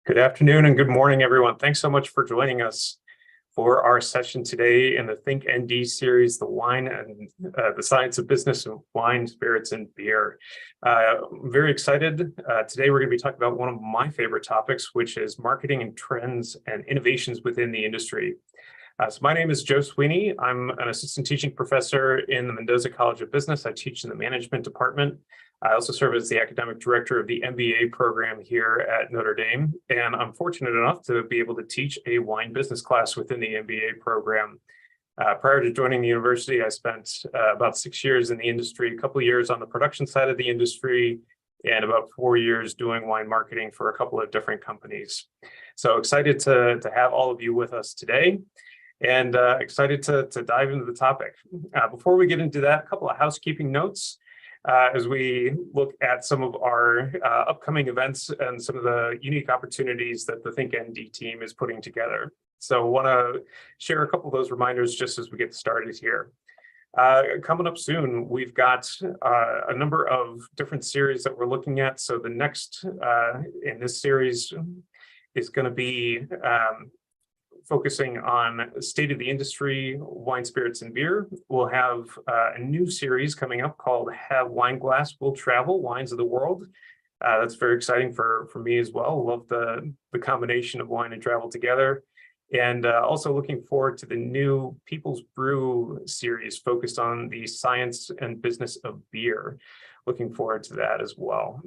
Good afternoon and good morning, everyone. Thanks so much for joining us for our session today in the Think ND series, the wine and the science of business of wine, spirits, and beer. I'm very excited. Today, we're going to be talking about one of my favorite topics, which is marketing and trends and innovations within the industry. So my name is Joe Sweeney. I'm an assistant teaching professor in the Mendoza College of Business. I teach in the management department. I also serve as the academic director of the MBA program here at Notre Dame, and I'm fortunate enough to be able to teach a wine business class within the MBA program. Prior to joining the university, I spent about 6 years in the industry, a couple of years on the production side of the industry, and about 4 years doing wine marketing for a couple of different companies. So excited to have all of you with us today, and excited to dive into the topic. Before we get into that, a couple of housekeeping notes. As we look at some of our upcoming events and some of the unique opportunities that the Think ND team is putting together. So I want to share a couple of those reminders just as we get started here. Coming up soon, we've got a number of different series that we're looking at. So the next in this series is going to be focusing on state of the industry, wine, spirits, and beer. We'll have a new series coming up called Have Wine Glass Will Travel, Wines of the World. That's very exciting for me as well. Love the combination of wine and travel together. And also looking forward to the new People's Brew series focused on the science and business of beer. Looking forward to that as well.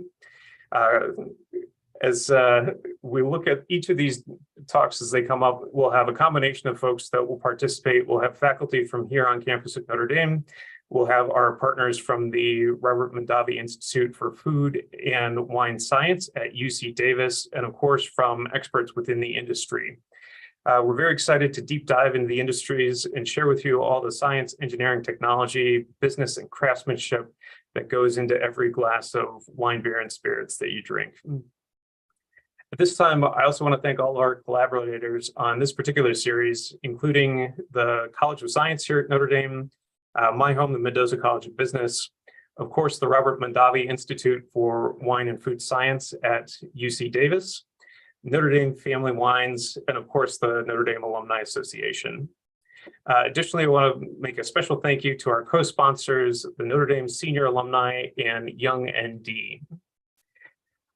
As we look at each of these talks as they come up, we'll have a combination of folks that will participate. We'll have faculty from here on campus at Notre Dame. We'll have our partners from the Robert Mondavi Institute for Food and Wine Science at UC Davis, and of course from experts within the industry. We're very excited to deep dive into the industries and share with you all the science, engineering, technology, business, and craftsmanship that goes into every glass of wine, beer, and spirits that you drink. At this time, I also want to thank all our collaborators on this particular series, including the College of Science here at Notre Dame, my home, the Mendoza College of Business, of course, the Robert Mondavi Institute for Wine and Food Science at UC Davis, Notre Dame Family Wines, and of course, the Notre Dame Alumni Association. Additionally, I want to make a special thank you to our co-sponsors, the Notre Dame Senior Alumni and Young ND.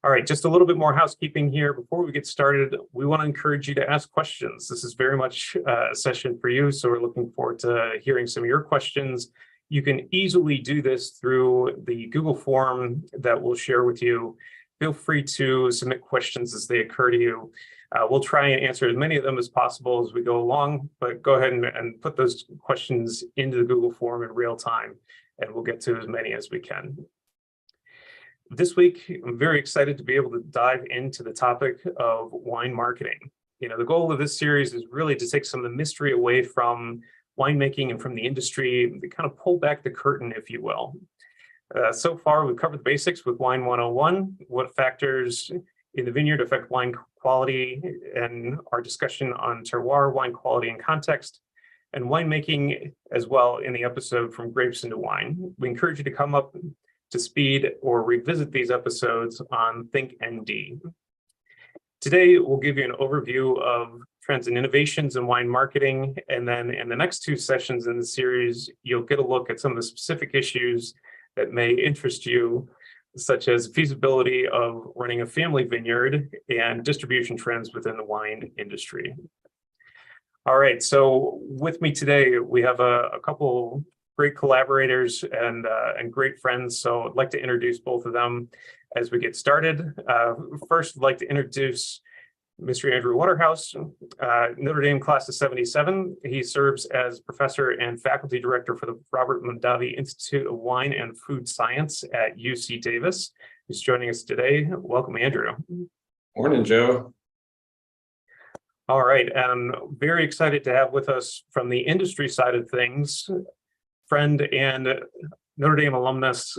All right, just a little bit more housekeeping here. Before we get started, we want to encourage you to ask questions. This is very much a session for you, so we're looking forward to hearing some of your questions. You can easily do this through the Google form that we'll share with you. Feel free to submit questions as they occur to you. We'll try and answer as many of them as possible as we go along, but go ahead and put those questions into the Google form in real time, and we'll get to as many as we can. This week, I'm very excited to be able to dive into the topic of wine marketing. You know, the goal of this series is really to take some of the mystery away from winemaking and from the industry, to kind of pull back the curtain, if you will. So far, we've covered the basics with Wine 101, what factors in the vineyard affect wine quality, and our discussion on terroir, wine quality and context, and winemaking as well in the episode From Grapes into Wine. We encourage you to come up to speed or revisit these episodes on Think ND. Today, we'll give you an overview of trends and innovations in wine marketing, and then in the next two sessions in the series, you'll get a look at some of the specific issues that may interest you, such as feasibility of running a family vineyard and distribution trends within the wine industry. All right, so with me today, we have a couple great collaborators and great friends. So I'd like to introduce both of them as we get started. First, I'd like to introduce Mr. Andrew Waterhouse, Notre Dame class of 77. He serves as professor and faculty director for the Robert Mondavi Institute of Wine and Food Science at UC Davis. He's joining us today. Welcome, Andrew. Morning, Joe. All right, and I'm very excited to have with us from the industry side of things, friend and Notre Dame alumnus,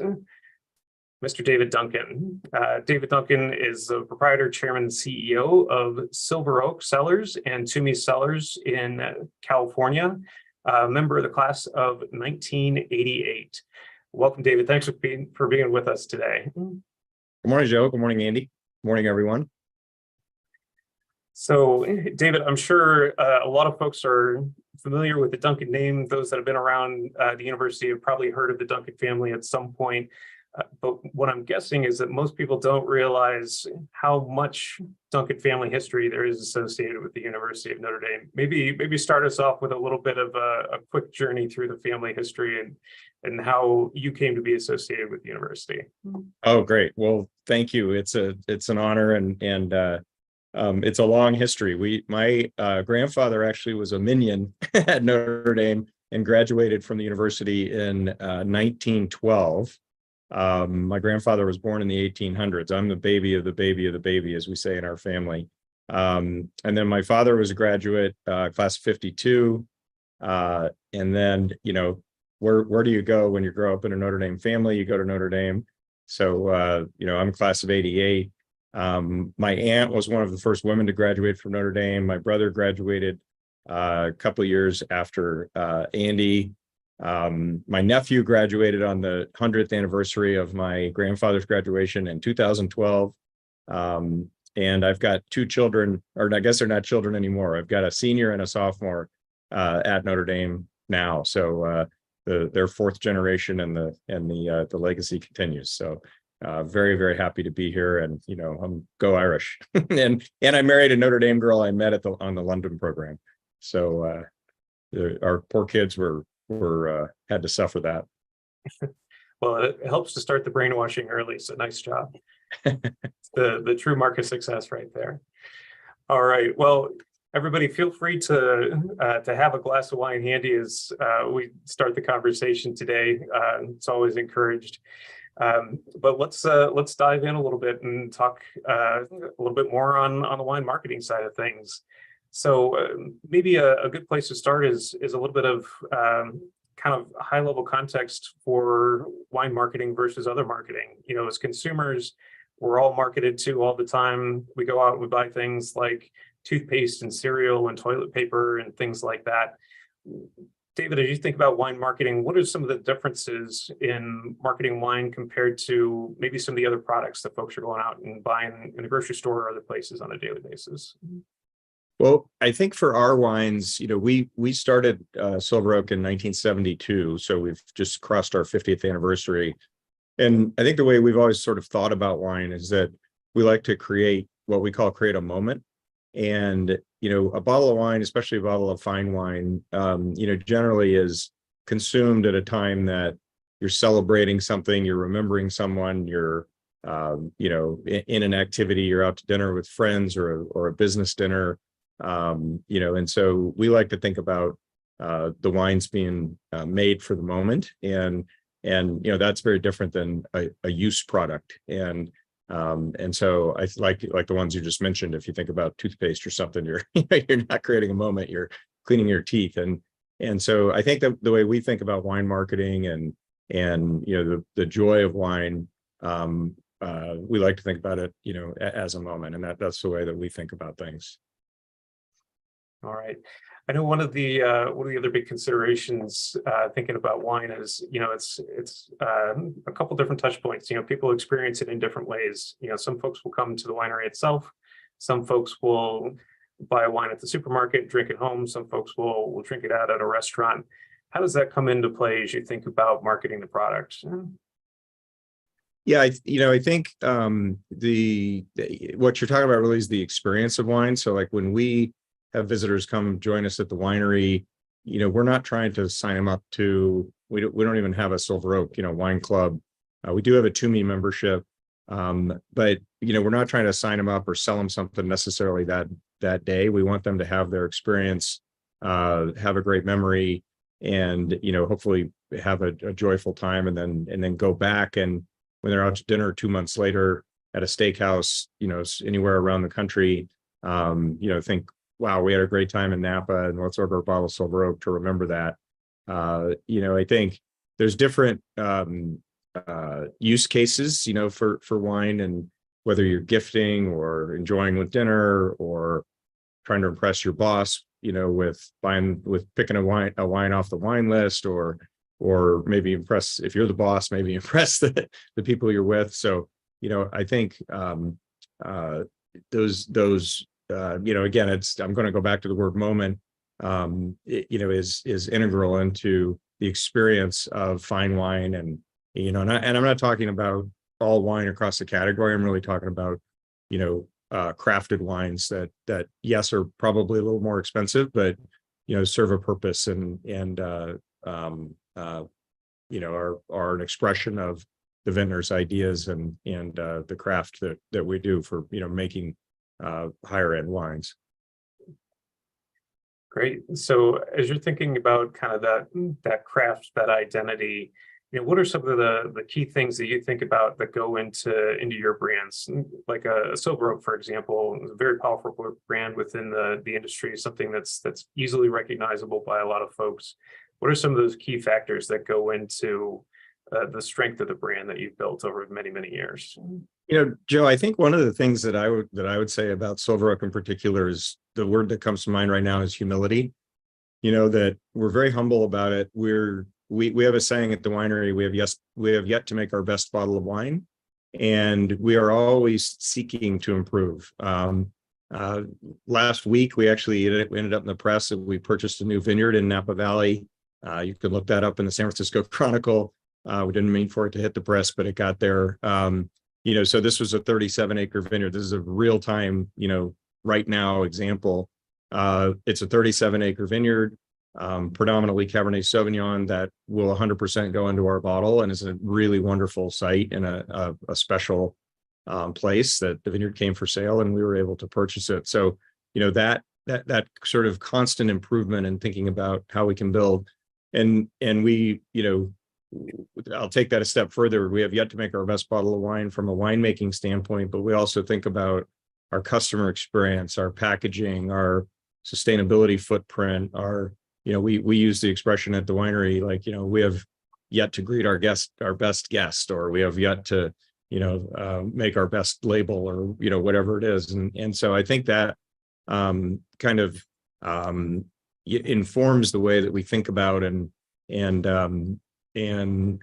Mr. David Duncan. David Duncan is the proprietor, chairman, and CEO of Silver Oak Cellars and Twomey Cellars in California, a member of the class of 1988. Welcome, David. Thanks for being with us today. Good morning, Joe. Good morning, Andy. Good morning, everyone. So, David, I'm sure a lot of folks are familiar with the Duncan name. Those that have been around the university have probably heard of the Duncan family at some point. But what I'm guessing is that most people don't realize how much Duncan family history there is associated with the University of Notre Dame. Maybe start us off with a little bit of a quick journey through the family history and how you came to be associated with the university. Oh, great. Well, thank you. It's an honor and it's a long history. My grandfather actually was a minion at Notre Dame and graduated from the university in 1912. My grandfather was born in the 1800s. I'm the baby of the baby of the baby, as we say in our family. And then my father was a graduate, class of 52. And then, where do you go when you grow up in a Notre Dame family? You go to Notre Dame. So, I'm class of 88. My aunt was one of the first women to graduate from Notre Dame. My brother graduated a couple of years after Andy. My nephew graduated on the 100th anniversary of my grandfather's graduation in 2012. And I've got two children, or I guess they're not children anymore. I've got a senior and a sophomore at Notre Dame now. So their fourth generation and the legacy continues. So very, very happy to be here, and I'm go Irish. and I married a Notre Dame girl I met on the London program. So our poor kids were had to suffer that. Well, it helps to start the brainwashing early, so nice job. the true mark of success right there. All right, well, everybody feel free to have a glass of wine handy as we start the conversation today. It's always encouraged. But let's dive in a little bit and talk a little bit more on the wine marketing side of things. So maybe a good place to start is a little bit of kind of high level context for wine marketing versus other marketing. As consumers, we're all marketed to all the time. We go out and we buy things like toothpaste and cereal and toilet paper and things like that. David, as you think about wine marketing, what are some of the differences in marketing wine compared to maybe some of the other products that folks are going out and buying in the grocery store or other places on a daily basis? Well, I think for our wines, we started Silver Oak in 1972, so we've just crossed our 50th anniversary. And I think the way we've always sort of thought about wine is that we like to create what we call create a moment. And, a bottle of wine, especially a bottle of fine wine, generally is consumed at a time that you're celebrating something, you're remembering someone, you're, in an activity, you're out to dinner with friends or a business dinner. And so we like to think about the wines being made for the moment, and that's very different than a use product. And so I like the ones you just mentioned. If you think about toothpaste or something, you're not creating a moment, you're cleaning your teeth. And so I think that the way we think about wine marketing and the joy of wine, we like to think about it, as a moment, and that's the way that we think about things. All right. I know one of the other big considerations thinking about wine is, it's a couple different touch points. People experience it in different ways. Some folks will come to the winery itself. Some folks will buy wine at the supermarket, drink it home. Some folks will drink it out at a restaurant. How does that come into play as you think about marketing the product? Yeah, I think what you're talking about really is the experience of wine. So like when we have visitors come join us at the winery, we're not trying to sign them up to, we don't even have a Silver Oak, wine club. We do have a Twomey membership, but, we're not trying to sign them up or sell them something necessarily that day. We want them to have their experience, have a great memory, and, hopefully have a joyful time, and then go back, and when they're out to dinner 2 months later at a steakhouse, anywhere around the country, think, wow, we had a great time in Napa, and let's order a bottle of Silver Oak to remember that. I think there's different use cases, for wine, and whether you're gifting or enjoying with dinner or trying to impress your boss, with picking a wine off the wine list, or maybe impress, if you're the boss, maybe impress the people you're with. So, I think those again, I'm going to go back to the word moment, is integral into the experience of fine wine. And, and I'm not talking about all wine across the category. I'm really talking about, crafted wines that yes, are probably a little more expensive, but, serve a purpose and are an expression of the vintner's ideas and the craft that we do for, making higher end wines. Great. So as you're thinking about kind of that craft, that identity, what are some of the key things that you think about that go into your brands? Like a Silver Oak, for example, is a very powerful brand within the industry, something that's easily recognizable by a lot of folks. What are some of those key factors that go into the strength of the brand that you've built over many, many years? Joe, I think one of the things that I would say about Silver Oak in particular is the word that comes to mind right now is humility. That we're very humble about it. We have a saying at the winery, we have yet to make our best bottle of wine, and we are always seeking to improve. Last week, we ended up in the press that we purchased a new vineyard in Napa Valley. You could look that up in the San Francisco Chronicle. We didn't mean for it to hit the press, but it got there. So this was a 37-acre vineyard. This is a real-time, right now example. It's a 37-acre vineyard, predominantly Cabernet Sauvignon that will 100% go into our bottle, and is a really wonderful site in a special place that the vineyard came for sale, and we were able to purchase it. So, that sort of constant improvement and thinking about how we can build, and we, I'll take that a step further. We have yet to make our best bottle of wine from a winemaking standpoint, but we also think about our customer experience, our packaging, our sustainability footprint, we use the expression at the winery, like, we have yet to greet our best guest, or we have yet to, make our best label, or, whatever it is. And so I think that kind of informs the way that we think about and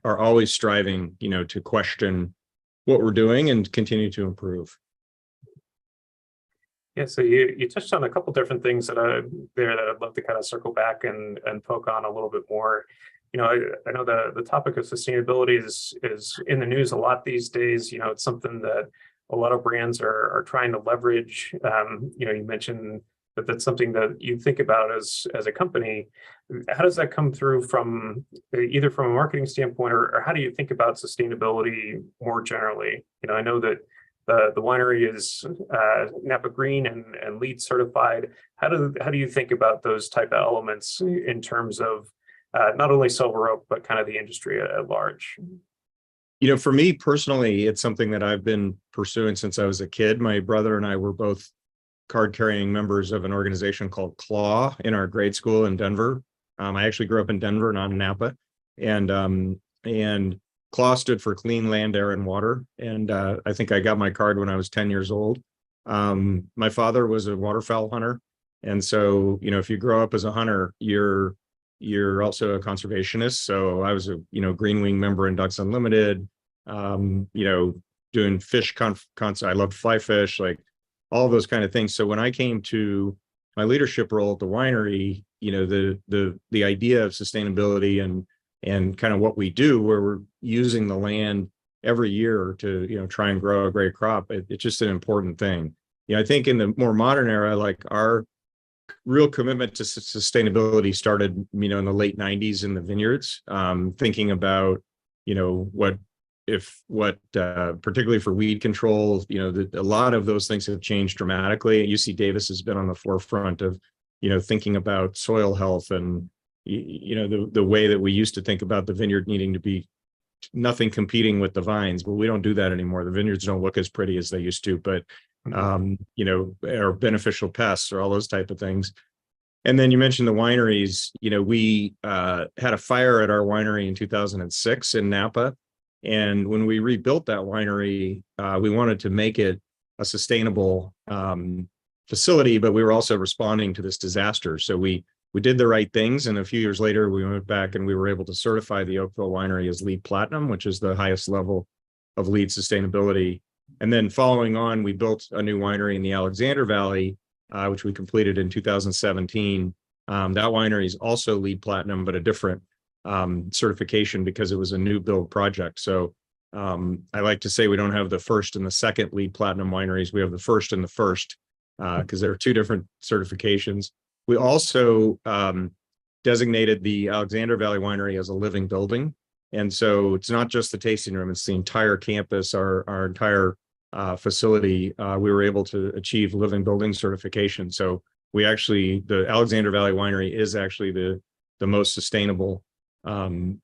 are always striving, to question what we're doing and continue to improve. Yeah, so you touched on a couple different things that I'd love to kind of circle back and poke on a little bit more. I know the topic of sustainability is in the news a lot these days. It's something that a lot of brands are trying to leverage. You mentioned that that's something that you think about as a company. How does that come through from either from a marketing standpoint, or how do you think about sustainability more generally? I know that the winery is Napa Green and LEED certified. How do you think about those type of elements in terms of not only Silver Oak, but kind of the industry at large? For me personally, it's something that I've been pursuing since I was a kid. My brother and I were both card-carrying members of an organization called CLAW in our grade school in Denver. I actually grew up in Denver, not in Napa, and CLAW stood for Clean Land, Air, and Water. And I think I got my card when I was 10 years old. My father was a waterfowl hunter, and so if you grow up as a hunter, you're also a conservationist. So I was a Green Wing member in Ducks Unlimited. Doing fish I loved fly fish, like all those kind of things. So when I came to my leadership role at the winery, the idea of sustainability and kind of what we do, where we're using the land every year to try and grow a great crop, it's just an important thing. I think in the more modern era, like our real commitment to sustainability started in the late 90s in the vineyards, thinking about particularly for weed control, a lot of those things have changed dramatically. UC Davis has been on the forefront of thinking about soil health, and the way that we used to think about the vineyard needing to be nothing competing with the vines, but we don't do that anymore. The vineyards don't look as pretty as they used to, but or beneficial pests, or all those type of things. And then you mentioned the wineries. We had a fire at our winery in 2006 in Napa, and when we rebuilt that winery, we wanted to make it a sustainable facility, but we were also responding to this disaster. So we did the right things, and a few years later, we went back and we were able to certify the Oakville winery as LEED Platinum, which is the highest level of LEED sustainability. And then following on, we built a new winery in the Alexander Valley, which we completed in 2017. That winery is also LEED Platinum, but a different certification because it was a new build project. So I like to say we don't have the first and the second LEED Platinum wineries. We have the first and the first because there are two different certifications. We also designated the Alexander Valley Winery as a living building. And so it's not just the tasting room, it's the entire campus, our entire facility. We were able to achieve living building certification. So we actually, the Alexander Valley Winery is actually the most sustainable, wine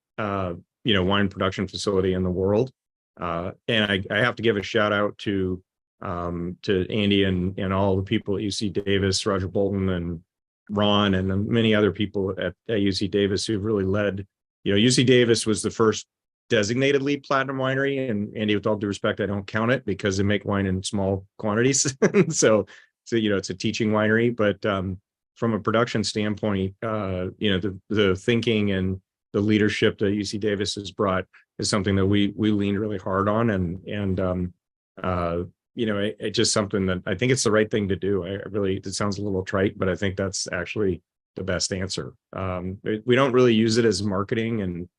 production facility in the world. And I have to give a shout out to Andy and all the people at UC Davis, Roger Bolton and Ron and many other people at UC Davis who've really led. UC Davis was the first designated LEED Platinum winery, and Andy, with all due respect, I don't count it because they make wine in small quantities. So it's a teaching winery, but from a production standpoint, the thinking and the leadership that UC Davis has brought is something that we leaned really hard on, and it's just something that I think it's the right thing to do. It sounds a little trite, but I think that's actually the best answer. We don't really use it as marketing, and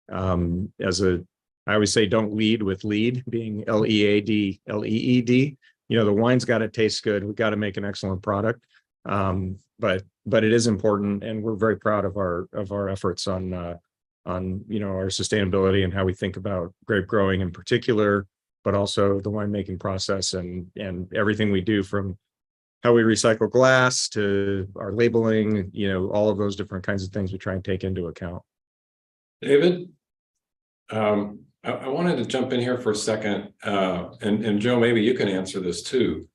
I always say don't lead with lead, being LEAD, LEED. The wine's got to taste good. We've got to make an excellent product. But it is important, and we're very proud of our efforts on our sustainability and how we think about grape growing in particular, but also the winemaking process and everything we do, from how we recycle glass to our labeling, all of those different kinds of things we try and take into account. David, I wanted to jump in here for a second, and Joe, maybe you can answer this too.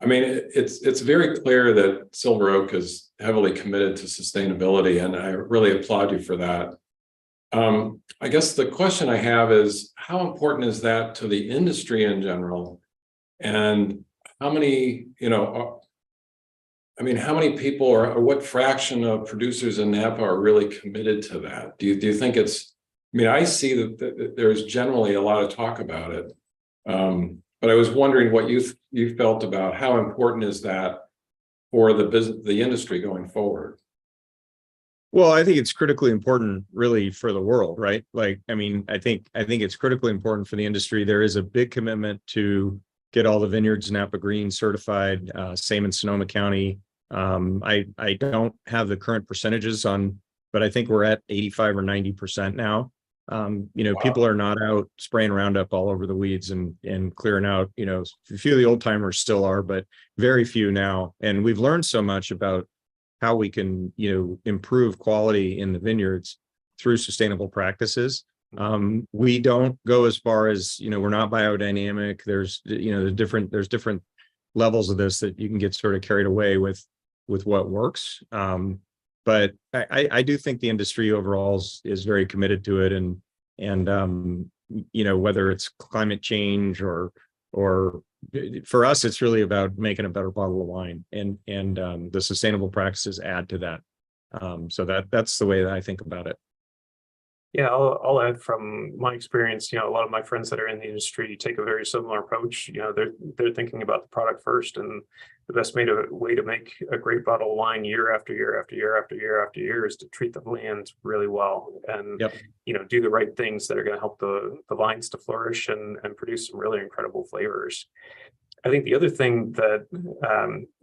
I mean, it's very clear that Silver Oak is heavily committed to sustainability, and I really applaud you for that. I guess the question I have is, how important is that to the industry in general? And how many, how many people or what fraction of producers in Napa are really committed to that? Do you think I see that there's generally a lot of talk about it. But I was wondering what you felt about how important is that for the industry going forward? Well, I think it's critically important really for the world, right? I think it's critically important for the industry. There is a big commitment to get all the vineyards Napa Green certified, same in Sonoma County. I don't have the current percentages but I think we're at 85 or 90% now. Wow. People are not out spraying Roundup all over the weeds and clearing out, a few of the old timers still are, but very few now. And we've learned so much about how we can, improve quality in the vineyards through sustainable practices. We don't go as far as, we're not biodynamic. There's different levels of this that you can get sort of carried away with what works. But I do think the industry overall is very committed to it, and whether it's climate change or for us, it's really about making a better bottle of wine, and the sustainable practices add to that. So that's the way that I think about it. Yeah, I'll add from my experience. A lot of my friends that are in the industry take a very similar approach. They're thinking about the product first, and the best way to make a great bottle of wine year after year after year after year after year is to treat the land really well, and Yep. Do the right things that are going to help the vines to flourish and produce some really incredible flavors. I think the other thing that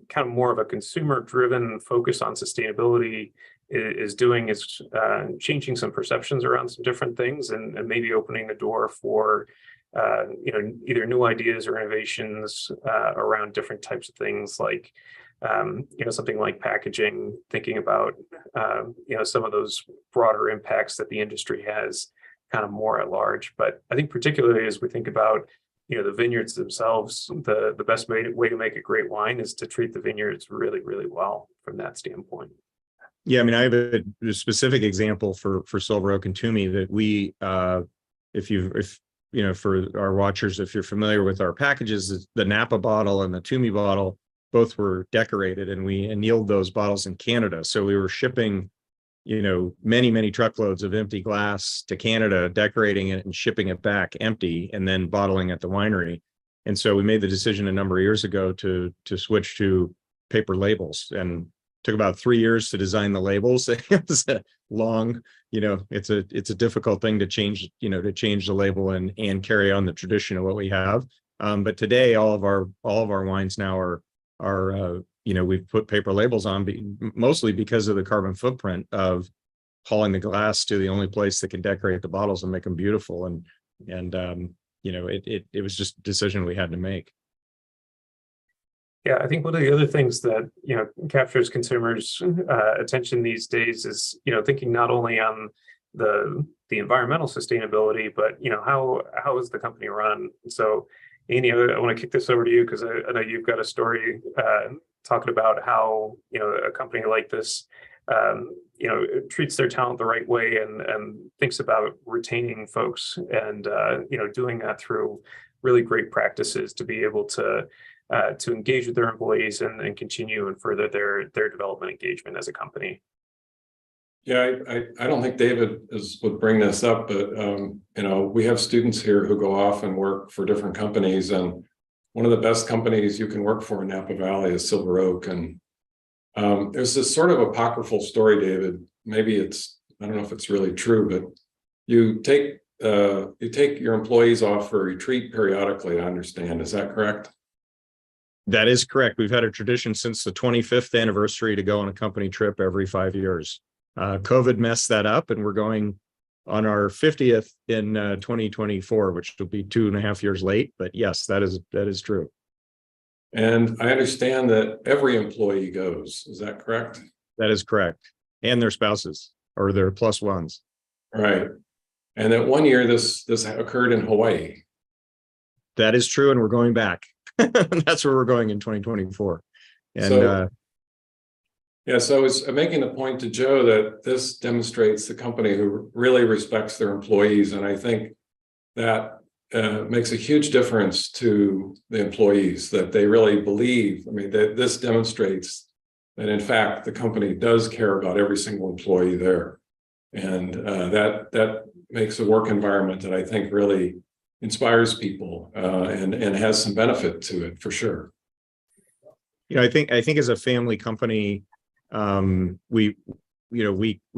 kind of more of a consumer-driven focus on sustainability is doing is changing some perceptions around some different things, and maybe opening the door for either new ideas or innovations around different types of things, like something like packaging, thinking about some of those broader impacts that the industry has kind of more at large. But I think particularly as we think about the vineyards themselves, the best way to make a great wine is to treat the vineyards really, really well from that standpoint. Yeah, I have a specific example for Silver Oak and Twomey that we, for our watchers, if you're familiar with our packages, the Napa bottle and the Twomey bottle both were decorated, and we annealed those bottles in Canada. So we were shipping, many truckloads of empty glass to Canada, decorating it and shipping it back empty, and then bottling at the winery. And so we made the decision a number of years ago to switch to paper labels, and took about 3 years to design the labels. It was a long, it's a difficult thing to change, to change the label and carry on the tradition of what we have. But today, all of our wines now are we've put paper labels on, mostly because of the carbon footprint of hauling the glass to the only place that can decorate the bottles and make them beautiful. And it was just a decision we had to make. Yeah, I think one of the other things that captures consumers' attention these days is thinking not only on the environmental sustainability, but how is the company run? So, Annie, I want to kick this over to you because I know you've got a story talking about how a company like this treats their talent the right way and thinks about retaining folks and doing that through really great practices to be able to engage with their employees and continue and further their development engagement as a company. Yeah, I don't think David would bring this up, but we have students here who go off and work for different companies, and one of the best companies you can work for in Napa Valley is Silver Oak. And there's this sort of apocryphal story, David. Maybe I don't know if it's really true, but you take your employees off for a retreat periodically, I understand. Is that correct? That is correct. We've had a tradition since the 25th anniversary to go on a company trip every 5 years. COVID messed that up, and we're going on our 50th in 2024, which will be 2.5 years late. But yes, that is true. And I understand that every employee goes. Is that correct? That is correct. And their spouses or their plus ones. Right. And that one year this occurred in Hawaii. That is true. And we're going back. That's where we're going in 2024. And so I was making the point to Joe that this demonstrates the company who really respects their employees. And I think that makes a huge difference to the employees, that they really believe. I mean, that this demonstrates that, in fact, the company does care about every single employee there. And that makes a work environment that I think really inspires people and has some benefit to it, for sure. I think as a family company, we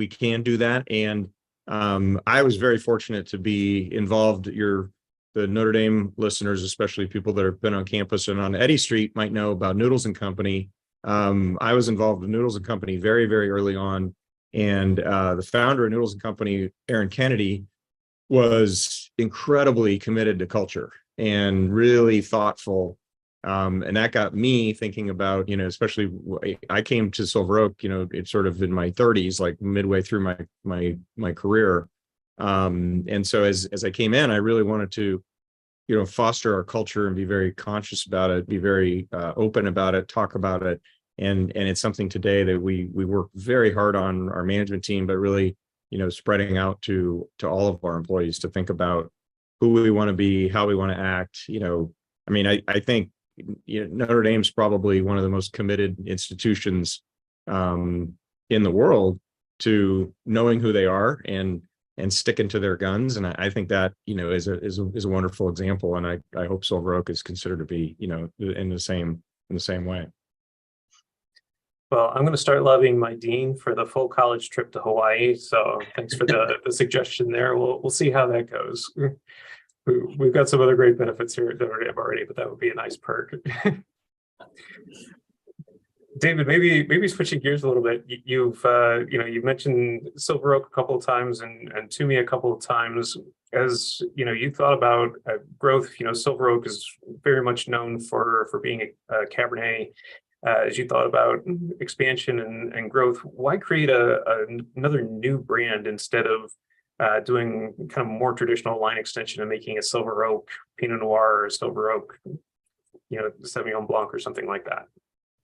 can do that. And I was very fortunate to be involved. The Notre Dame listeners, especially people that have been on campus and on Eddy Street, might know about Noodles and Company. I was involved with Noodles and Company very, very early on. And the founder of Noodles and Company, Aaron Kennedy, was incredibly committed to culture and really thoughtful. And that got me thinking about, especially I came to Silver Oak, it's sort of in my 30s, like midway through my career. And so as I came in, I really wanted to, foster our culture and be very conscious about it, be very open about it, talk about it. And it's something today that we work very hard on, our management team, but really, spreading out to all of our employees to think about who we want to be, how we want to act. I think Notre Dame's probably one of the most committed institutions in the world to knowing who they are and sticking to their guns. And I think that, is a wonderful example. And I hope Silver Oak is considered to be, in the same way. Well, I'm going to start lobbying my dean for the full college trip to Hawaii. So thanks for the suggestion there. We'll see how that goes. We've got some other great benefits here at Notre Dame already, but that would be a nice perk. David, maybe switching gears a little bit. You've mentioned Silver Oak a couple of times and Twomey a couple of times. As you thought about growth. Silver Oak is very much known for being a Cabernet. As you thought about expansion and growth, why create another new brand instead of doing kind of more traditional line extension and making a Silver Oak Pinot Noir or Silver Oak, Sauvignon Blanc or something like that?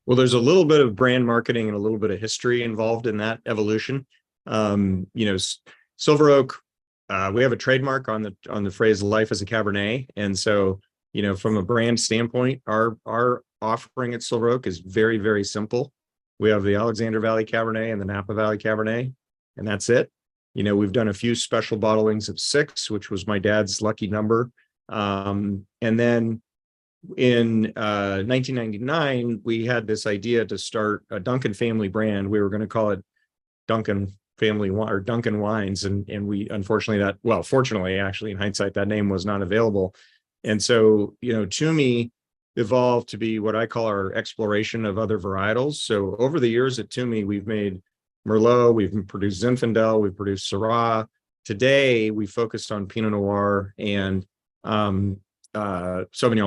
Well, there's a little bit of brand marketing and a little bit of history involved in that evolution. Silver Oak, we have a trademark on the phrase "life as a Cabernet," and so from a brand standpoint, our offering at Silver Oak is very, very simple. We have the Alexander Valley Cabernet and the Napa Valley Cabernet, and that's it. We've done a few special bottlings of 6, which was my dad's lucky number. And then in 1999, we had this idea to start a Duncan family brand. We were going to call it Duncan family or Duncan wines. And we, unfortunately, fortunately, actually, in hindsight, that name was not available. And so, Twomey evolved to be what I call our exploration of other varietals. So over the years at Twomey, we've made Merlot, we've produced Zinfandel, we've produced Syrah. Today, we focused on Pinot Noir and Sauvignon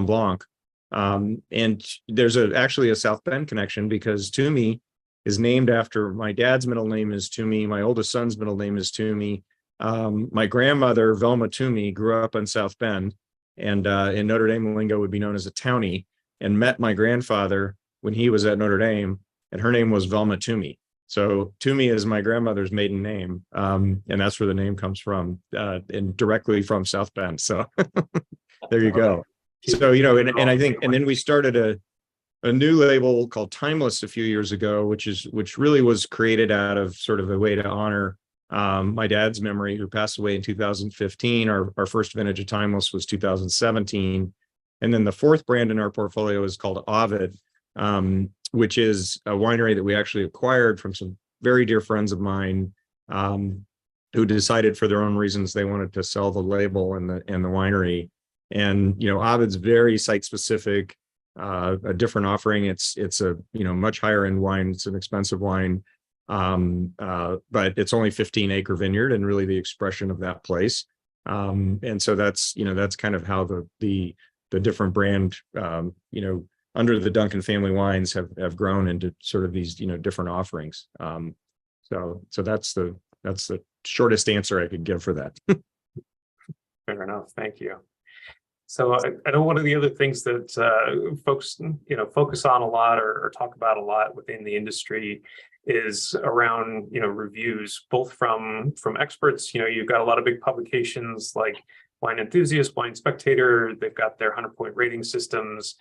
Blanc. And there's actually a South Bend connection, because Twomey is named after my dad's middle name is Twomey. My oldest son's middle name is Twomey. My grandmother, Velma Twomey, grew up in South Bend, and in Notre Dame lingo would be known as a townie, and met my grandfather when he was at Notre Dame, and her name was Velma Twomey. So Twomey is my grandmother's maiden name, and that's where the name comes from, and directly from South Bend. So there you go. So, and I think, and then we started a new label called Timeless a few years ago, which really was created out of sort of a way to honor my dad's memory, who passed away in 2015. Our first vintage of Timeless was 2017. And then the fourth brand in our portfolio is called Ovid, which is a winery that we actually acquired from some very dear friends of mine, who decided for their own reasons they wanted to sell the label and the winery. And, Ovid's very site specific, a different offering. It's a, much higher end wine. It's an expensive wine. But it's only 15-acre vineyard, and really the expression of that place. And so that's kind of how the different brand, under the Duncan family wines have grown into sort of these, different offerings. So that's the shortest answer I could give for that. Fair enough. Thank you. So I know one of the other things that folks, focus on a lot or talk about a lot within the industry is around, reviews, both from experts. You've got a lot of big publications like Wine Enthusiast, Wine Spectator. They've got their 100-point rating systems.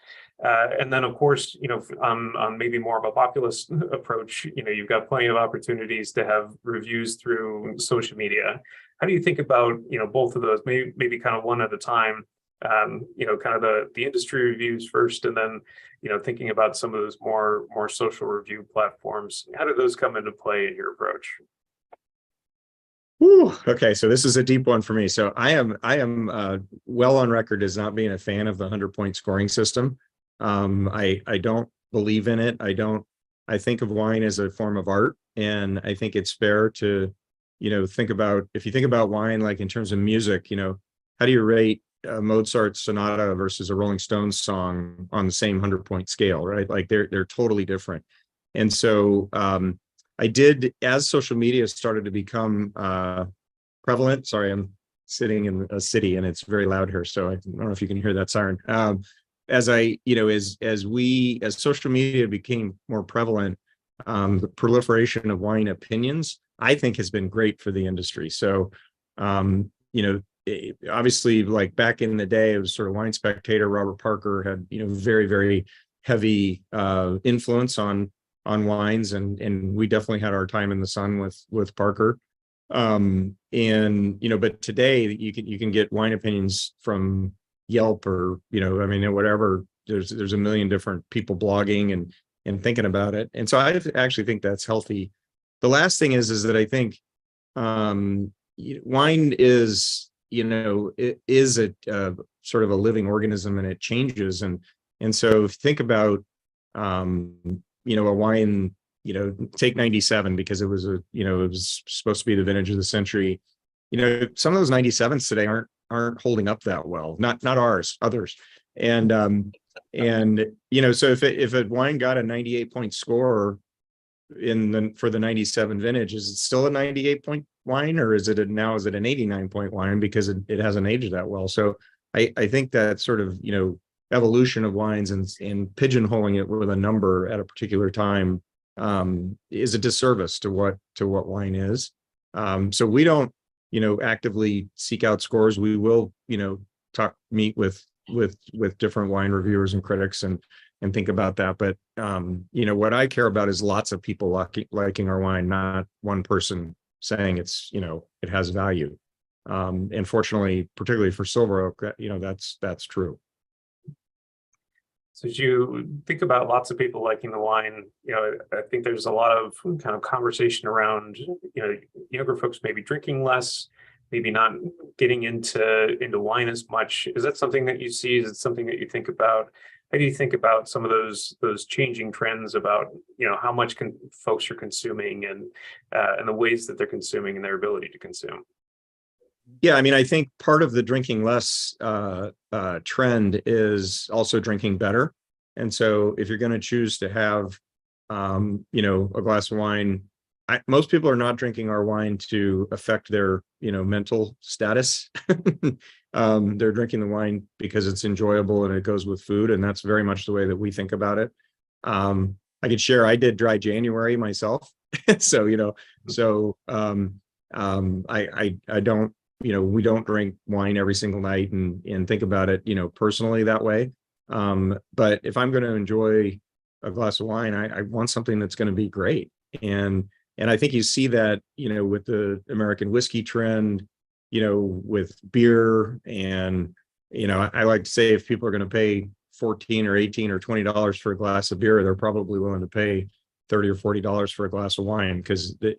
And then, of course, on maybe more of a populist approach, you've got plenty of opportunities to have reviews through social media. How do you think about, both of those, maybe kind of one at a time? Kind of the industry reviews first, and then, thinking about some of those more social review platforms. How do those come into play in your approach? Ooh, okay, so this is a deep one for me. So I am well on record as not being a fan of the 100-point scoring system. I don't believe in it. I think of wine as a form of art, and I think it's fair to, if you think about wine, like in terms of music, how do you rate Mozart's sonata versus a Rolling Stones song on the same 100-point scale, right? Like they're totally different. And so I did, as social media started to become prevalent. Sorry, I'm sitting in a city and it's very loud here, so I don't know if you can hear that siren. As social media became more prevalent, the proliferation of wine opinions, I think, has been great for the industry. So, obviously, like back in the day, it was sort of Wine Spectator. Robert Parker had, very, very heavy influence on wines, and we definitely had our time in the sun with Parker. But today you can get wine opinions from Yelp or, whatever. There's a million different people blogging and thinking about it. And so I actually think that's healthy. The last thing is that I think wine is, it is a sort of a living organism, and it changes. And so think about, a wine, take 97, because it was it was supposed to be the vintage of the century. Some of those 97s today aren't holding up that well. Not ours, others. And so if a wine got a 98-point score for the 97 vintage, is it still a 98-point wine, or is it an 89-point wine because it hasn't aged that well? So I think that sort of, evolution of wines and pigeonholing it with a number at a particular time is a disservice to what wine is. So we don't, actively seek out scores. We will, meet with different wine reviewers and critics and think about that. But, what I care about is lots of people liking our wine, not one person saying it's, it has value. And fortunately, particularly for Silver Oak, that's true. So as you think about lots of people liking the wine, I think there's a lot of kind of conversation around, younger folks maybe drinking less, maybe not getting into wine as much. Is that something that you see? Is it something that you think about? How do you think about some of those changing trends about, how much folks are consuming and the ways that they're consuming and their ability to consume? Yeah, I mean, I think part of the drinking less trend is also drinking better. And so if you're going to choose to have, a glass of wine, most people are not drinking our wine to affect their, mental status. They're drinking the wine because it's enjoyable and it goes with food. And that's very much the way that we think about it. I could share, I did dry January myself. So, I don't, we don't drink wine every single night and think about it, personally that way. But if I'm going to enjoy a glass of wine, I want something that's going to be great. And I think you see that, with the American whiskey trend, with beer. And, I like to say if people are going to pay $14 or $18 or $20 for a glass of beer, they're probably willing to pay $30 or $40 for a glass of wine, because it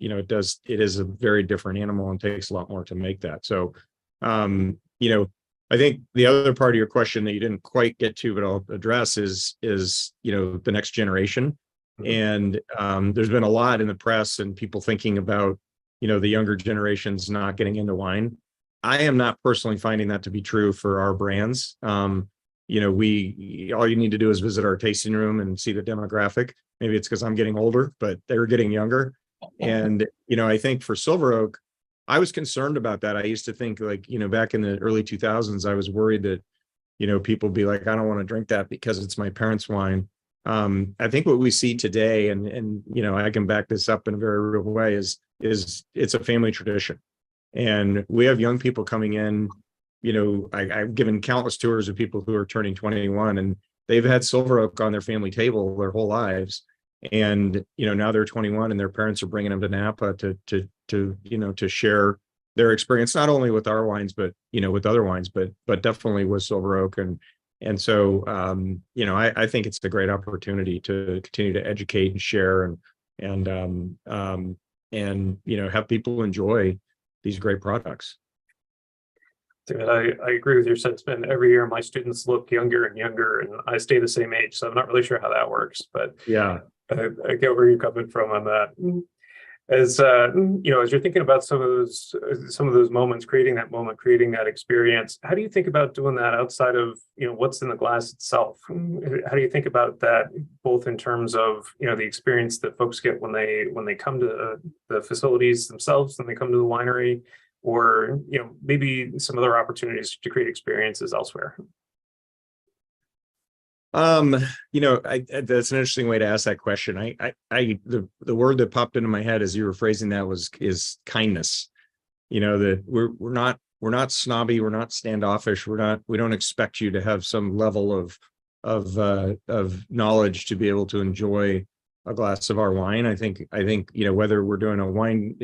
is a very different animal and takes a lot more to make that. So, I think the other part of your question that you didn't quite get to, but I'll address is the next generation. And there's been a lot in the press and people thinking about, the younger generations not getting into wine. I am not personally finding that to be true for our brands. All you need to do is visit our tasting room and see the demographic. Maybe it's because I'm getting older, but they're getting younger. And, I think for Silver Oak, I was concerned about that. I used to think back in the early 2000s, I was worried that, people be like, I don't want to drink that because it's my parents' wine. I think what we see today, and I can back this up in a very real way, is it's a family tradition. And we have young people coming in, I've given countless tours of people who are turning 21 and they've had Silver Oak on their family table their whole lives. And, now they're 21 and their parents are bringing them to Napa to share their experience, not only with our wines, but, with other wines, but definitely with Silver Oak. And so, I think it's a great opportunity to continue to educate and share and have people enjoy these great products. I agree with your sentiment. Every year, my students look younger and younger, and I stay the same age. So I'm not really sure how that works, but yeah, I get where you're coming from on that. As as you're thinking about some of those moments, creating that experience, how do you think about doing that outside of what's in the glass itself? How do you think about that, both in terms of the experience that folks get when they come to the facilities themselves, when they come to the winery, or maybe some other opportunities to create experiences elsewhere? That's an interesting way to ask that question. The word that popped into my head as you were phrasing that is kindness. That we're not snobby, we're not standoffish, we don't expect you to have some level of knowledge to be able to enjoy a glass of our wine. I think whether we're doing a wine,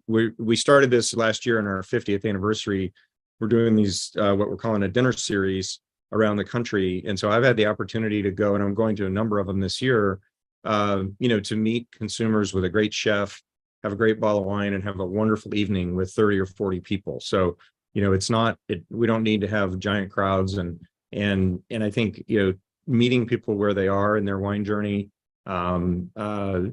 we started this last year on our 50th anniversary. We're doing these what we're calling a dinner series around the country. And so I've had the opportunity to go, and I'm going to a number of them this year, to meet consumers with a great chef, have a great bottle of wine, and have a wonderful evening with 30 or 40 people. So, we don't need to have giant crowds. And I think, meeting people where they are in their wine journey,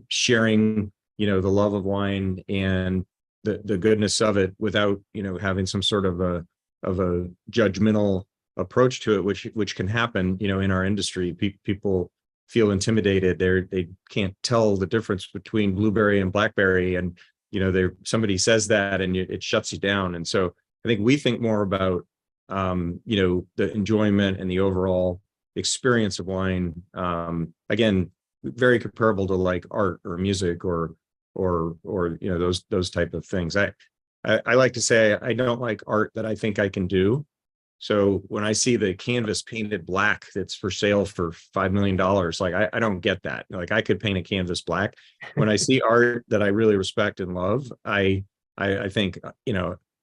sharing, the love of wine and the goodness of it without, having some sort of a judgmental approach to it, which can happen, in our industry. People feel intimidated. They can't tell the difference between blueberry and blackberry, and somebody says that and it shuts you down. And so I think we think more about the enjoyment and the overall experience of wine. Again, very comparable to like art or music or those type of things. I like to say I don't like art that I think I can do. So when I see the canvas painted black that's for sale for $5 million, I don't get that. Like, I could paint a canvas black. When I see art that I really respect and love, I think,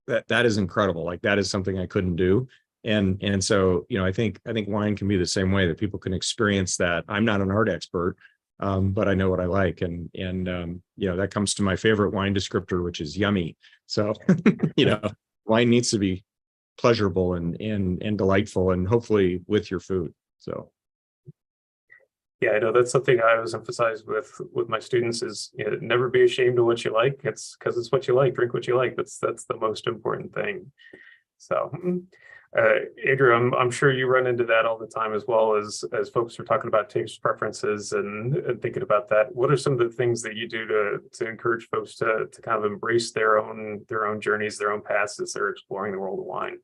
that is incredible. Like, that is something I couldn't do. And so, I think wine can be the same way, that people can experience that. I'm not an art expert, but I know what I like. And that comes to my favorite wine descriptor, which is yummy. So, wine needs to be pleasurable and delightful, and hopefully with your food. So. Yeah, I know that's something I always emphasize with my students is, never be ashamed of what you like. It's because it's what you like. Drink what you like. That's the most important thing. So, Andrew, I'm sure you run into that all the time, as well as folks are talking about taste preferences and thinking about that. What are some of the things that you do to encourage folks to kind of embrace their own journeys, their own paths as they're exploring the world of wine?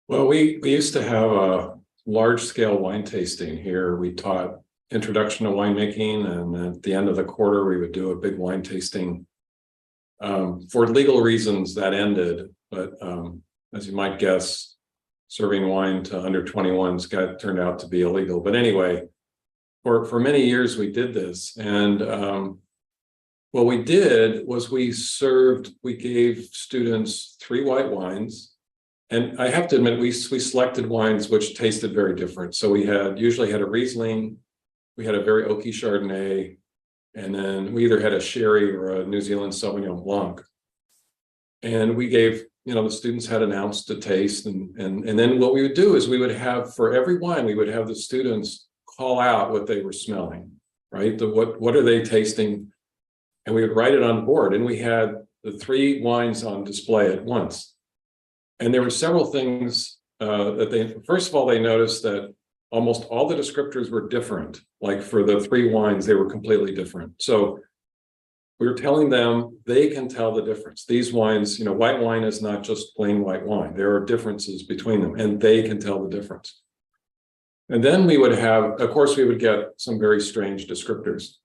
Well, we used to have a large-scale wine tasting here. We taught introduction to winemaking, and at the end of the quarter, we would do a big wine tasting. For legal reasons, that ended, but as you might guess, serving wine to under 21s turned out to be illegal. But anyway, for many years we did this, and what we did was we gave students 3 white wines. And I have to admit, we selected wines which tasted very different. So we usually had a Riesling, we had a very oaky Chardonnay, and then we either had a sherry or a New Zealand Sauvignon Blanc. And we gave, the students had an ounce to taste. And then what we would do is we would have, for every wine, we would have the students call out what they were smelling, right? What are they tasting? And we would write it on the board. And we had the 3 wines on display at once. And there were several things first of all, they noticed that almost all the descriptors were different. Like for the 3 wines, they were completely different. So we were telling them they can tell the difference. These wines, white wine is not just plain white wine. There are differences between them, and they can tell the difference. And then we would have, of course, we would get some very strange descriptors.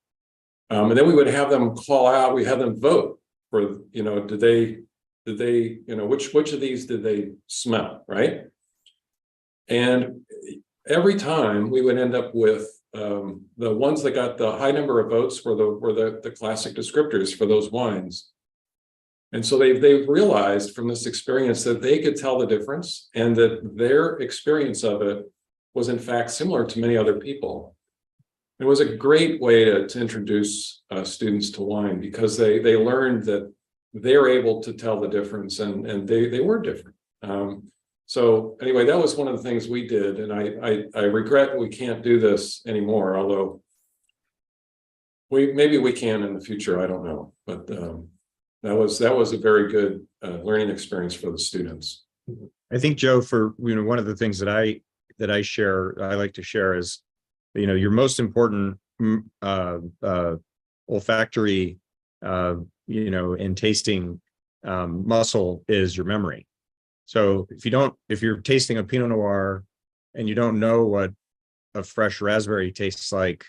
And then we would have them call out, we had them vote for, did they, which of these did they smell, right? And every time we would end up with the ones that got the high number of votes were the classic descriptors for those wines. And so they've realized from this experience that they could tell the difference, and that their experience of it was in fact similar to many other people. It was a great way to introduce students to wine, because they learned that they're able to tell the difference, and they were different. So anyway, that was one of the things we did, and I regret that we can't do this anymore, although maybe we can in the future, I don't know. But that was a very good learning experience for the students. I think, Joe, for one of the things that I like to share is, your most important olfactory and tasting muscle is your memory. So if you're tasting a Pinot Noir and you don't know what a fresh raspberry tastes like,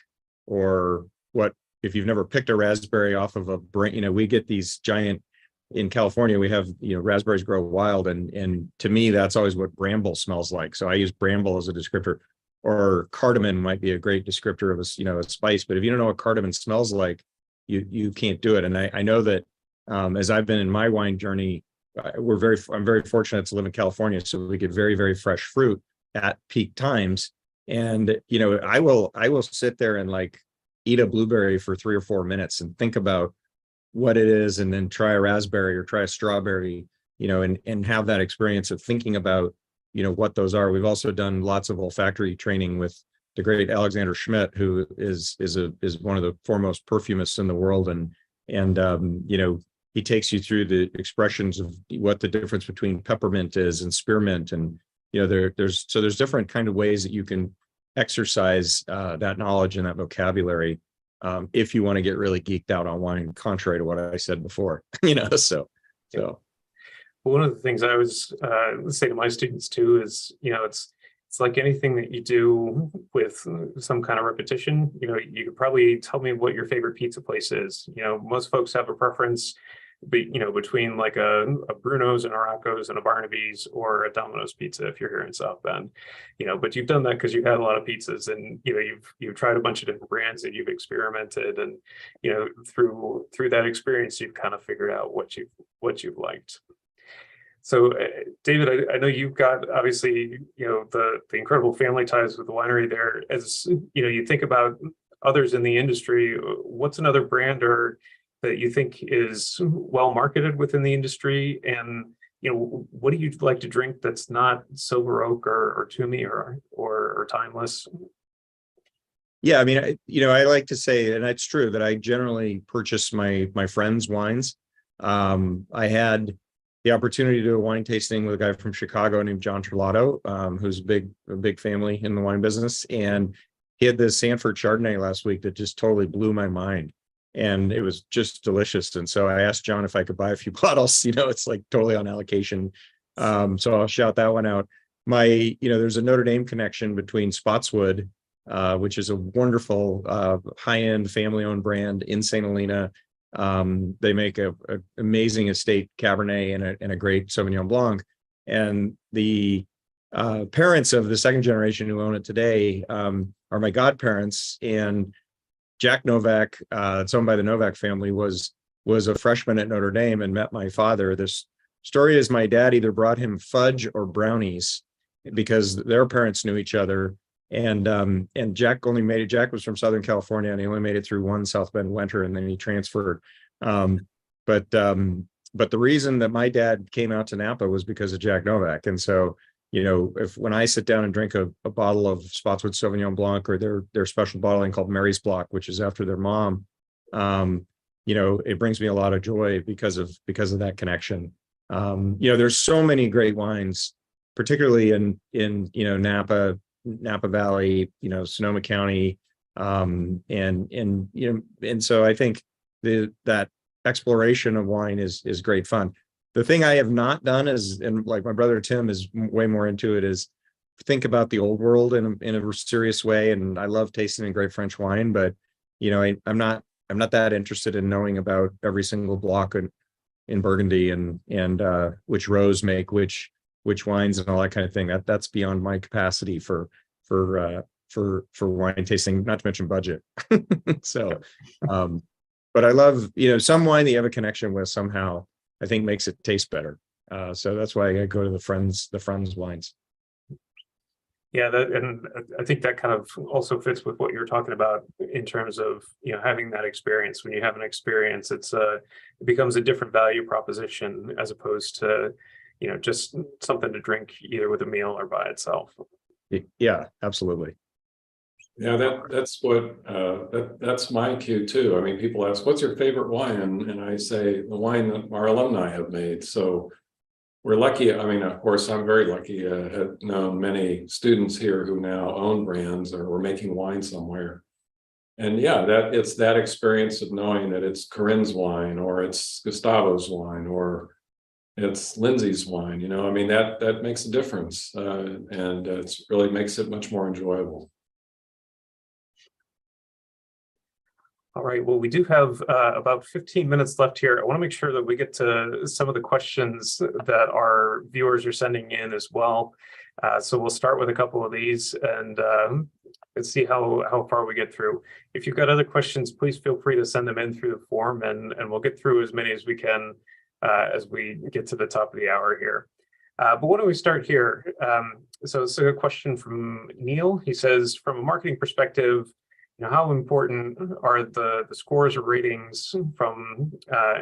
or if you've never picked a raspberry off of a brain, we get these giant, in California, we have, raspberries grow wild. And to me, that's always what bramble smells like. So I use bramble as a descriptor, or cardamom might be a great descriptor of a spice. But if you don't know what cardamom smells like, you can't do it. And I know that as I've been in my wine journey, I'm very fortunate to live in California, so we get very, very fresh fruit at peak times. And I will sit there and eat a blueberry for 3 or 4 minutes and think about what it is, and then try a raspberry or try a strawberry, and have that experience of thinking about what those are. We've also done lots of olfactory training with the great Alexander Schmidt, who is one of the foremost perfumists in the world, and he takes you through the expressions of what the difference between peppermint is and spearmint, and there's different kind of ways that you can exercise that knowledge and that vocabulary if you want to get really geeked out on wine, contrary to what I said before. So. One of the things I always say to my students too is, it's like anything that you do with some kind of repetition. You could probably tell me what your favorite pizza place is. Most folks have a preference, between like a Bruno's and a Rocco's and a Barnaby's or a Domino's pizza if you're here in South Bend. But you've done that because you've had a lot of pizzas, and you've tried a bunch of different brands, and you've experimented, and through that experience you've kind of figured out what you've liked. So, David, I know you've got obviously, the incredible family ties with the winery there. As you think about others in the industry, what's another brand or that you think is well marketed within the industry? And what do you like to drink that's not Silver Oak or Twomey or Timeless? Yeah, I mean, I like to say, and it's true that I generally purchase my friends' wines. I had the opportunity to do a wine tasting with a guy from Chicago named John Terlato, who's a big family in the wine business, and he had this Sanford Chardonnay last week that just totally blew my mind, and it was just delicious. And so I asked John if I could buy a few bottles. It's like totally on allocation, so I'll shout that one out. There's a Notre Dame connection between Spotswood, which is a wonderful high-end family-owned brand in St. Helena. They make a amazing estate Cabernet and a great Sauvignon Blanc. And the parents of the second generation who own it today are my godparents. And Jack Novak, it's owned by the Novak family, was a freshman at Notre Dame and met my father. This story is my dad either brought him fudge or brownies because their parents knew each other. And Jack only made it. Jack was from Southern California, and he only made it through one South Bend winter, and then he transferred. But the reason that my dad came out to Napa was because of Jack Novak. And so, when I sit down and drink a bottle of Spotswood Sauvignon Blanc or their special bottling called Mary's Block, which is after their mom, it brings me a lot of joy because of that connection. There's so many great wines, particularly in Napa Valley, Sonoma County, and so I think that exploration of wine is great fun. The thing I have not done is, and like my brother Tim is way more into it, is think about the old world in a serious way. And I love tasting a great French wine, but I'm not that interested in knowing about every single block in Burgundy and which rows make which wines and all that kind of thing. That's beyond my capacity for wine tasting, not to mention budget. So, but I love, some wine that you have a connection with somehow, I think makes it taste better. So that's why I go to the friends wines. Yeah, and I think that kind of also fits with what you're talking about in terms of having that experience. When you have an experience, it becomes a different value proposition as opposed to just something to drink either with a meal or by itself. Yeah, absolutely. Yeah, that's my cue too. I mean, people ask, "What's your favorite wine?" And I say the wine that our alumni have made. So we're lucky. I mean, of course, I'm very lucky. Have known many students here who now own brands or were making wine somewhere. And yeah, it's that experience of knowing that it's Corinne's wine or it's Gustavo's wine or it's Lindsay's wine. I mean, that makes a difference, and it really makes it much more enjoyable. All right, well, we do have about 15 minutes left here. I want to make sure that we get to some of the questions that our viewers are sending in as well. So we'll start with a couple of these and let's see how far we get through. If you've got other questions, please feel free to send them in through the form and we'll get through as many as we can as we get to the top of the hour here. But why don't we start here? So it's a question from Neil. He says, from a marketing perspective, how important are the scores or ratings from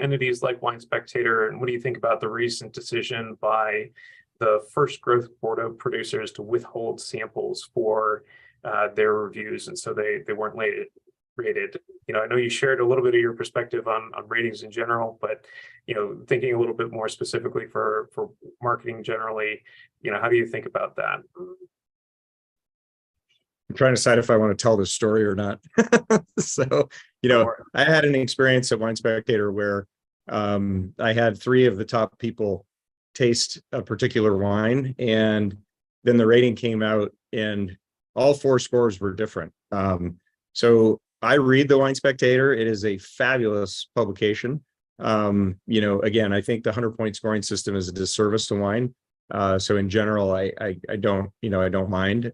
entities like Wine Spectator, and what do you think about the recent decision by the First Growth Board of Producers to withhold samples for their reviews, and so they weren't rated? I know you shared a little bit of your perspective on ratings in general, but thinking a little bit more specifically for marketing generally, how do you think about that? I'm trying to decide if I want to tell this story or not. So, I had an experience at Wine Spectator where I had 3 of the top people taste a particular wine, and then the rating came out and all 4 scores were different. So I read the Wine Spectator. It is a fabulous publication. Again, I think the 100-point scoring system is a disservice to wine. So in general, I don't mind.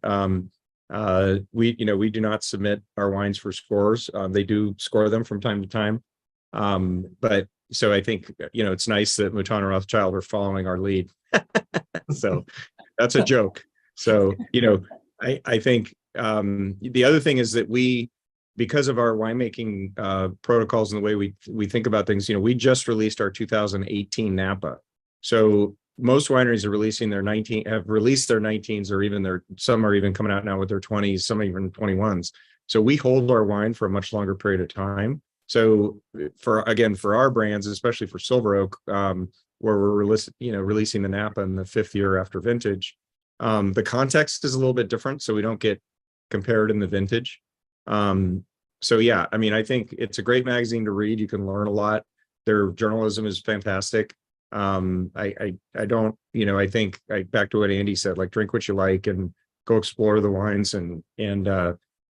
We do not submit our wines for scores. They do score them from time to time. But so I think, it's nice that Mouton and Rothschild are following our lead. So that's a joke. So, I think the other thing is that because of our winemaking protocols and the way we think about things, we just released our 2018 Napa. So most wineries are have released their 19s, or even some are even coming out now with their 20s, some even 21s. So we hold our wine for a much longer period of time. So for our brands, especially for Silver Oak, where we're releasing the Napa in the 5th year after vintage, the context is a little bit different, so we don't get compared in the vintage. So yeah, I mean, I think it's a great magazine to read. You can learn a lot. Their journalism is fantastic. I don't, I think back to what Andy said, like, drink what you like and go explore the wines, and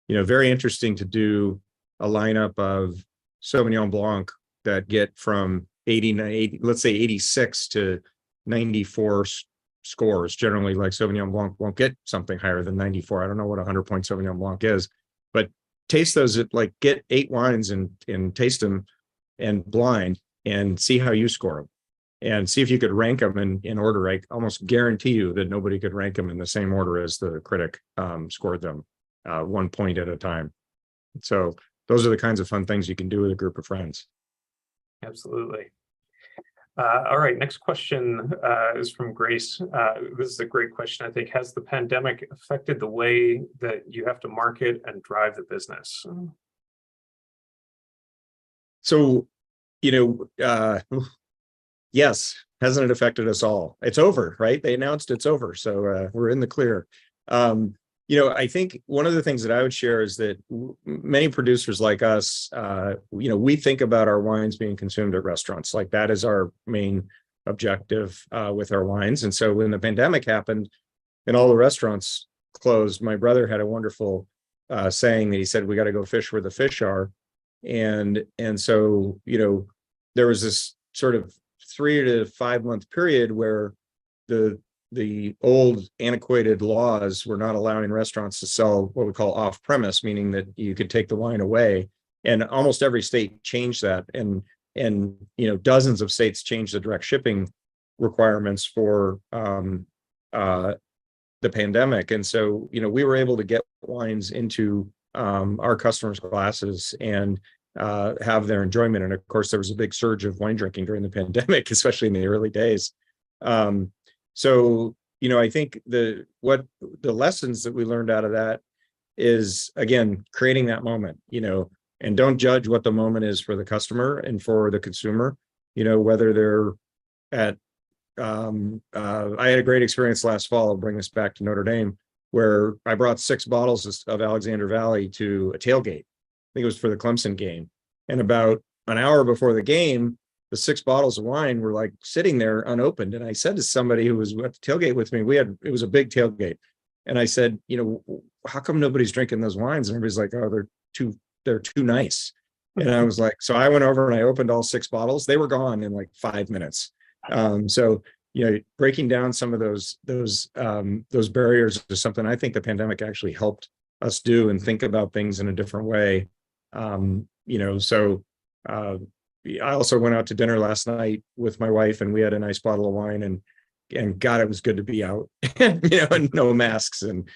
very interesting to do a lineup of Sauvignon Blanc that get from 80, let's say 86 to 94 scores. Generally, like, Sauvignon Blanc won't get something higher than 94. I don't know what 100-point Sauvignon Blanc is, but taste those, get 8 wines and taste them and blind and see how you score them, and see if you could rank them in order. I almost guarantee you that nobody could rank them in the same order as the critic scored them, 1 point at a time. So those are the kinds of fun things you can do with a group of friends. Absolutely. All right, next question is from Grace. This is a great question, I think. Has the pandemic affected the way that you have to market and drive the business? So, yes, hasn't it affected us all? It's over, right? They announced it's over, so we're in the clear. I think one of the things that I would share is that many producers like us, we think about our wines being consumed at restaurants. Like, that is our main objective with our wines. And so when the pandemic happened and all the restaurants closed, my brother had a wonderful saying that he said, "We got to go fish where the fish are." And so, there was this sort of 3 to 5 month period where the old antiquated laws were not allowing restaurants to sell what we call off premise, meaning that you could take the wine away. And almost every state changed that. And dozens of states changed the direct shipping requirements for the pandemic. And so, we were able to get wines into our customers' glasses and have their enjoyment. And of course, there was a big surge of wine drinking during the pandemic, especially in the early days. So, I think the lessons that we learned out of that is, again, creating that moment, and don't judge what the moment is for the customer and for the consumer, whether they're at, I had a great experience last fall. I'll bring this back to Notre Dame, where I brought 6 bottles of Alexander Valley to a tailgate. I think it was for the Clemson game. And about an hour before the game, the 6 bottles of wine were like sitting there unopened. And I said to somebody who was at the tailgate with me, it was a big tailgate. And I said, how come nobody's drinking those wines? And everybody's like, oh, they're too nice. And I was like, so I went over and I opened all 6 bottles. They were gone in like 5 minutes. So, breaking down some of those barriers is something I think the pandemic actually helped us do, and think about things in a different way. I also went out to dinner last night with my wife, and we had a nice bottle of wine, and God, it was good to be out, and no masks, and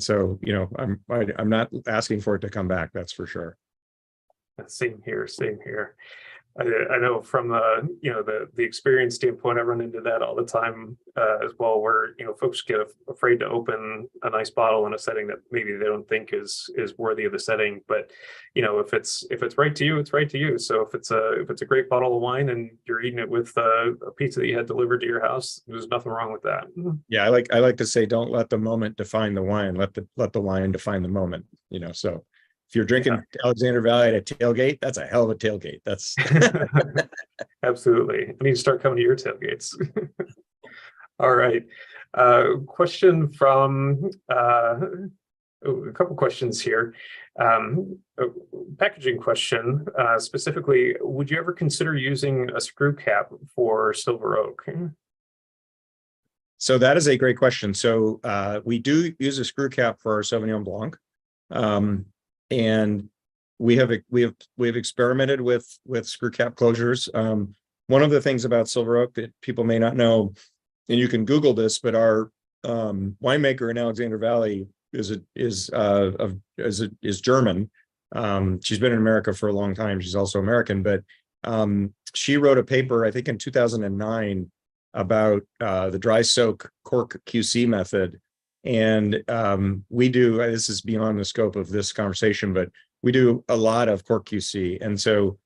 so, I'm not asking for it to come back. That's for sure. Same here. I know from the experience standpoint, I run into that all the time as well, where folks get afraid to open a nice bottle in a setting that maybe they don't think is worthy of the setting. But if it's right to you, it's right to you. So if it's a great bottle of wine and you're eating it with a pizza that you had delivered to your house, there's nothing wrong with that. Yeah, I like to say, don't let the moment define the wine. Let the wine define the moment. So. If you're drinking Alexander Valley at a tailgate, that's a hell of a tailgate. That's absolutely. I need to start coming to your tailgates. All right. Question from a couple questions here. A packaging question, specifically, would you ever consider using a screw cap for Silver Oak? So that is a great question. So we do use a screw cap for our Sauvignon Blanc. And we have experimented with screw cap closures. One of the things about Silver Oak that people may not know, and you can Google this, but our winemaker in Alexander Valley is German. She's been in America for a long time. She's also American, but she wrote a paper, I think in 2009, about the dry soak cork QC method. And we do, this is beyond the scope of this conversation, but we do a lot of cork QC. And so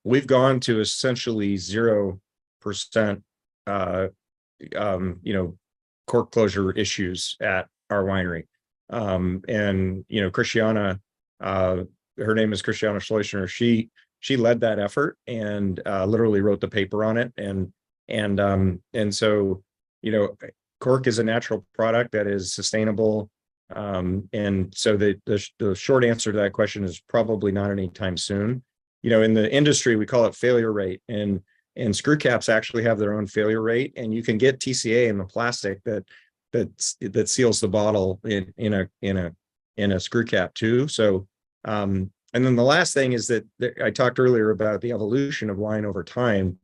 we've gone to essentially 0%, cork closure issues at our winery. And, Christiana, her name is Christiana Schleusner. She led that effort and literally wrote the paper on it. And so, cork is a natural product that is sustainable. And so the short answer to that question is probably not anytime soon. In the industry, we call it failure rate, and screw caps actually have their own failure rate, and you can get TCA in the plastic that seals the bottle in a screw cap too. So, and then the last thing is that I talked earlier about the evolution of wine over time.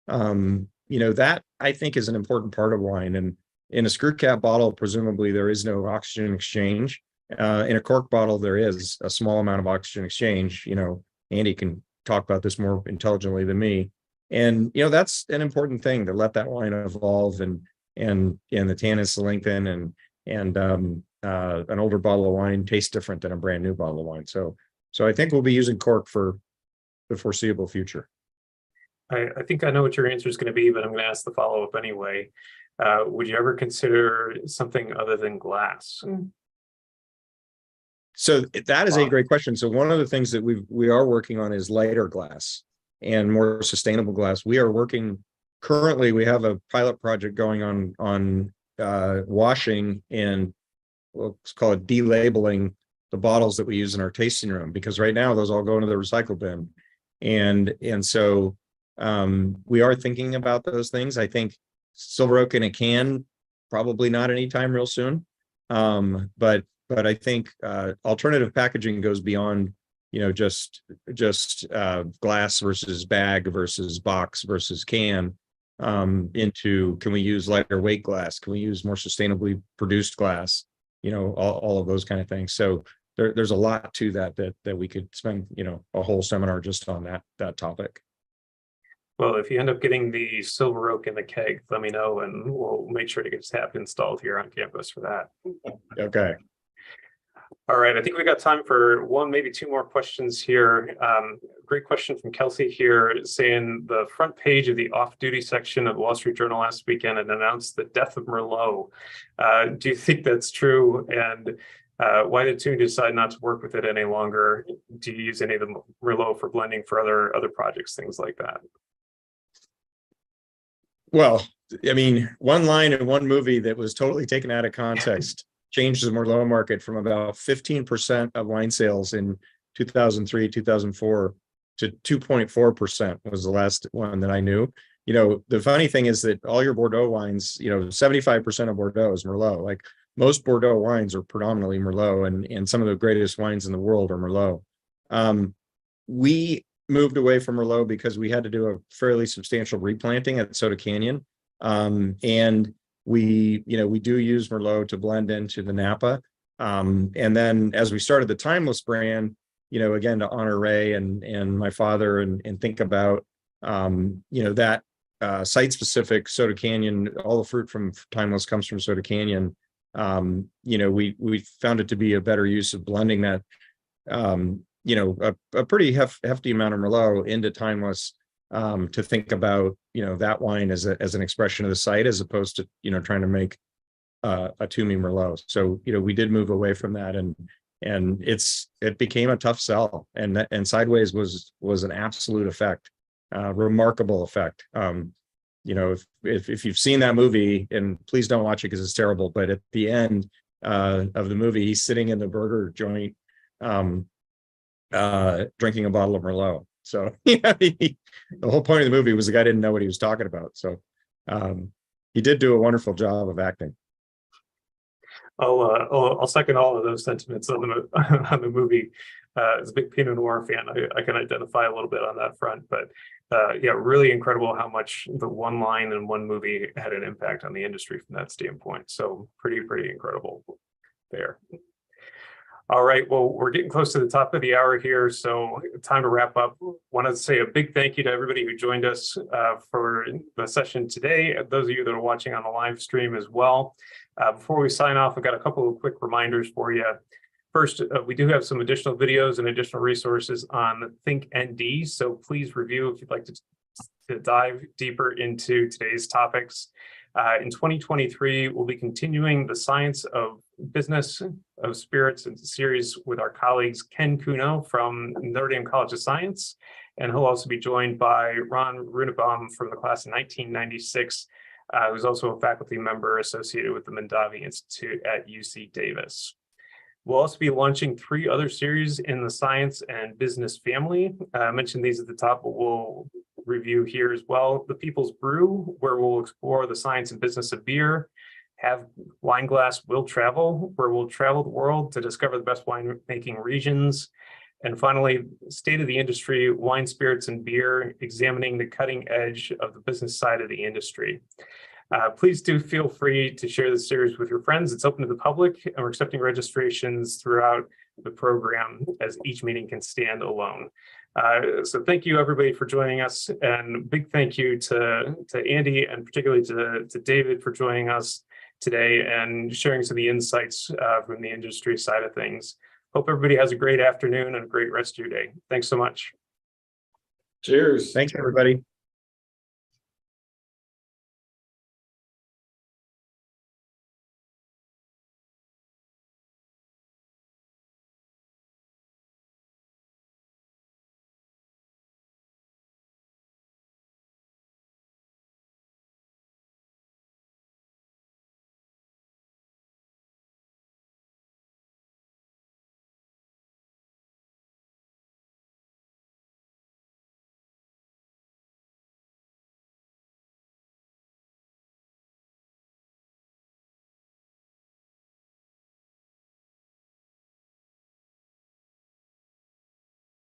That I think is an important part of wine. And in a screw cap bottle, presumably there is no oxygen exchange. In a cork bottle, there is a small amount of oxygen exchange. Andy can talk about this more intelligently than me. And that's an important thing, to let that wine evolve and the tannins to lengthen, and an older bottle of wine tastes different than a brand new bottle of wine. So I think we'll be using cork for the foreseeable future. I think I know what your answer is going to be, but I'm going to ask the follow-up anyway. Would you ever consider something other than glass? So that is a great question. So one of the things that we are working on is lighter glass and more sustainable glass. We have a pilot project going on washing and let's call it delabeling the bottles that we use in our tasting room, because right now those all go into the recycle bin. And so we are thinking about those things. I think Silver Oak in a can, probably not anytime real soon. But I think alternative packaging goes beyond, just glass versus bag versus box versus can, into, can we use lighter weight glass? Can we use more sustainably produced glass? All of those kind of things. So there's a lot to that we could spend, a whole seminar just on that topic. Well, if you end up getting the Silver Oak in the keg, let me know, and we'll make sure to get tap installed here on campus for that. Okay. All right, I think we got time for one, maybe two more questions here. Great question from Kelsey here, saying the front page of the off-duty section of the Wall Street Journal last weekend had announced the death of Merlot. Do you think that's true? And why did Twomey decide not to work with it any longer? Do you use any of the Merlot for blending for other projects, things like that? Well, I mean, one line in one movie that was totally taken out of context changed the Merlot market from about 15% of wine sales in 2003, 2004 to 2.4% was the last one that I knew. The funny thing is that all your Bordeaux wines, 75% of Bordeaux is Merlot. Like most Bordeaux wines are predominantly Merlot, and some of the greatest wines in the world are Merlot. We moved away from Merlot because we had to do a fairly substantial replanting at Soda Canyon. And we do use Merlot to blend into the Napa. And then as we started the Timeless brand, again, to honor Ray and my father and think about, that site-specific Soda Canyon, all the fruit from Timeless comes from Soda Canyon. We found it to be a better use of blending that, a pretty hefty amount of Merlot into Timeless, to think about, that wine as an expression of the site, as opposed to, trying to make a Twomey Merlot. So, we did move away from that, and it became a tough sell, and Sideways was an absolute effect, remarkable effect. If you've seen that movie, and please don't watch it because it's terrible, but at the end of the movie, he's sitting in the burger joint, drinking a bottle of Merlot. So the whole point of the movie was the guy didn't know what he was talking about. So he did do a wonderful job of acting. I'll second all of those sentiments on the on the movie. As a big Pinot Noir fan, I can identify a little bit on that front, but yeah, really incredible how much the one line in one movie had an impact on the industry from that standpoint. So pretty incredible there. All right, well, we're getting close to the top of the hour here, so time to wrap up. Want to say a big thank you to everybody who joined us for the session today, and those of you that are watching on the live stream as well. Before we sign off, I've got a couple of quick reminders for you. First, we do have some additional videos and additional resources on ThinkND, so please review if you'd like to dive deeper into today's topics. In 2023, we'll be continuing the Science of Business of Spirits series with our colleagues Ken Kuno from Notre Dame College of Science, and he'll also be joined by Ron Runebaum from the class of 1996, who's also a faculty member associated with the Mondavi Institute at UC Davis. We'll also be launching 3 other series in the science and business family. I mentioned these at the top, but we'll review here as well. The People's Brew, where we'll explore the science and business of beer. Have Wineglass Will Travel, where we'll travel the world to discover the best winemaking regions. And finally, State of the Industry, Wine, Spirits, and Beer, examining the cutting edge of the business side of the industry. Please do feel free to share this series with your friends. It's open to the public, and we're accepting registrations throughout the program, as each meeting can stand alone. So thank you everybody for joining us, and big thank you to Andy, and particularly to David for joining us today and sharing some of the insights from the industry side of things. Hope everybody has a great afternoon and a great rest of your day. Thanks so much. Cheers. Thanks, everybody.